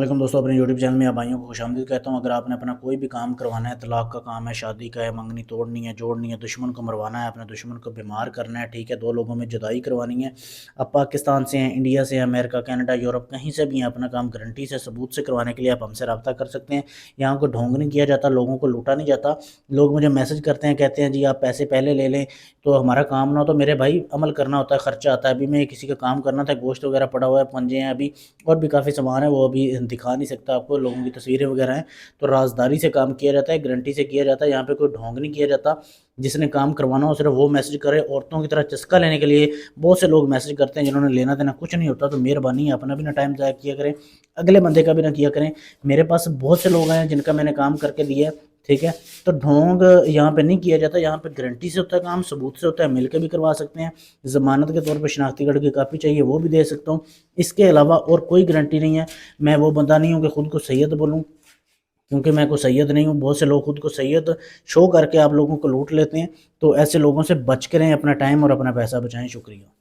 وعلیکم دوستوں، اپنے یوٹیوب چینل میں آپ بھائیوں کو خوش آمدید کہتا ہوں۔ اگر آپ نے اپنا کوئی بھی کام کروانا ہے، طلاق کا کام ہے، شادی کا ہے، منگنی توڑنی ہے، جوڑنی ہے، دشمن کو مروانا ہے، اپنے دشمن کو بیمار کرنا ہے، ٹھیک ہے، دو لوگوں میں جدائی کروانی ہے، آپ پاکستان سے ہیں، انڈیا سے ہیں، امریکہ، کینیڈا، یورپ، کہیں سے بھی ہیں، اپنا کام گارنٹی سے ثبوت سے کروانے کے لیے آپ ہم سے رابطہ کر سکتے ہیں۔ یہاں کو ڈھونگ نہیں کیا جاتا، لوگوں کو لوٹا نہیں جاتا۔ لوگ مجھے میسج کرتے ہیں، کہتے ہیں جی آپ پیسے پہلے لے لیں تو ہمارا کام نہ ہو، تو میرے بھائی عمل کرنا ہوتا ہے، خرچہ آتا ہے۔ ابھی میں کسی کا کام کرنا تھا، گوشت وغیرہ پڑا ہوا ہے، پنجے ہیں ابھی، اور بھی کافی سامان ہے، وہ ابھی دکھا نہیں سکتا آپ کو، لوگوں کی تصویریں وغیرہ ہیں، تو رازداری سے کام کیا جاتا ہے، گارنٹی سے کیا جاتا ہے، یہاں پہ کوئی ڈھونگ نہیں کیا جاتا۔ جس نے کام کروانا ہو صرف وہ میسج کرے۔ عورتوں کی طرح چسکا لینے کے لیے بہت سے لوگ میسج کرتے ہیں جنہوں نے لینا دینا کچھ نہیں ہوتا، تو مہربانی ہے اپنا بھی نہ ٹائم ضائع کیا کریں، اگلے بندے کا بھی نہ کیا کریں۔ میرے پاس بہت سے لوگ ہیں جن کا میں نے کام کر کے دیا ہے، ٹھیک ہے، تو ڈھونگ یہاں پہ نہیں کیا جاتا، یہاں پہ گارنٹی سے ہوتا ہے کام، ثبوت سے ہوتا ہے، مل کے بھی کروا سکتے ہیں۔ ضمانت کے طور پہ شناختی کارڈ کی کاپی چاہیے وہ بھی دے سکتا ہوں، اس کے علاوہ اور کوئی گارنٹی نہیں ہے۔ میں وہ بندہ نہیں ہوں کہ خود کو سید بولوں، کیونکہ میں کوئی سید نہیں ہوں۔ بہت سے لوگ خود کو سید شو کر کے آپ لوگوں کو لوٹ لیتے ہیں، تو ایسے لوگوں سے بچ کے رہیں، اپنا ٹائم اور اپنا پیسہ بچائیں۔ شکریہ۔